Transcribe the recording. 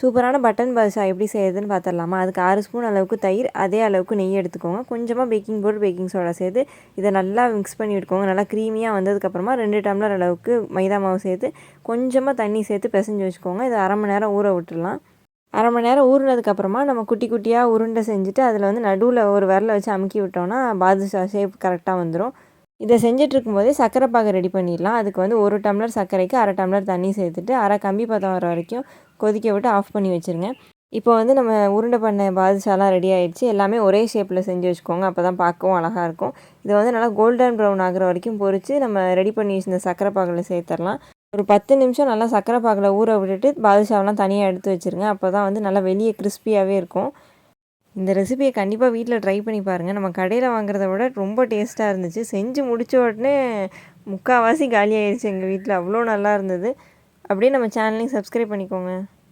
சூப்பரான பட்டன் பாதுஷா எப்படி செய்யுதுன்னு பார்த்துடலாமா? அதுக்கு 6 ஸ்பூன் அளவுக்கு தயிர், அதே அளவுக்கு நெய் எடுத்துக்கோங்க. கொஞ்சமாக பேக்கிங் பவுடர், பேக்கிங் சோடா சேர்த்து இதை நல்லா மிக்ஸ் பண்ணி விட்டுக்கோங்க. நல்லா க்ரீமியாக வந்ததுக்கப்புறமா 2 டம்ளர் அளவுக்கு மைதா மாவு சேர்த்து கொஞ்சமாக தண்ணி சேர்த்து பிசைஞ்சு வச்சுக்கோங்க. இதை அரை மணி நேரம் ஊற விட்டுடலாம். அரை மணி நேரம் ஊறினதுக்கப்புறமா நம்ம குட்டி குட்டியாக உருண்டை செஞ்சுட்டு அதில் வந்து நடுவில் ஒரு விரலை வச்சு அமுக்கி விட்டோன்னா பாதுஷா ஷேப் கரெக்டாக வந்துடும். இதை செஞ்சிட்ருக்கும் போதே சர்க்கரை பாகு ரெடி பண்ணிடலாம். அதுக்கு வந்து 1 டம்ளர் சர்க்கரைக்கு அரை டம்ளர் தண்ணி சேர்த்துட்டு அரை கம்பி பதம் வர வரைக்கும் கொதிக்க விட்டு ஆஃப் பண்ணி வச்சுருங்க. இப்போ வந்து நம்ம உருண்டை பண்ண பாதுஷாலாம் ரெடி ஆகிடுச்சு. எல்லாமே ஒரே ஷேப்பில் செஞ்சு வச்சுக்கோங்க. அப்போ தான் பார்க்கவும் அழகாக இருக்கும். இதை வந்து நல்லா கோல்டன் ப்ரௌன் ஆகிற வரைக்கும் பொரித்து நம்ம ரெடி பண்ணி வச்சுருந்த சர்க்கரை பாகில் சேர்த்துடலாம். ஒரு 10 நிமிஷம் நல்லா சர்க்கரை பாகில் ஊற விட்டுட்டு பாதுஷாவெலாம் தனியாக எடுத்து வச்சுருங்க. அப்போ தான் வந்து நல்லா வெளியே கிறிஸ்பியாகவே இருக்கும். இந்த ரெசிபியை கண்டிப்பாக வீட்டில் ட்ரை பண்ணி பாருங்கள். நம்ம கடையில் வாங்குறத விட ரொம்ப டேஸ்ட்டாக இருந்துச்சு. செஞ்சு முடித்த உடனே முக்கால்வாசி காலியாகிடுச்சு எங்கள் வீட்டில். அவ்வளோ நல்லா இருந்தது. அப்படியே நம்ம சேனலையும் சப்ஸ்கிரைப் பண்ணிக்கோங்க.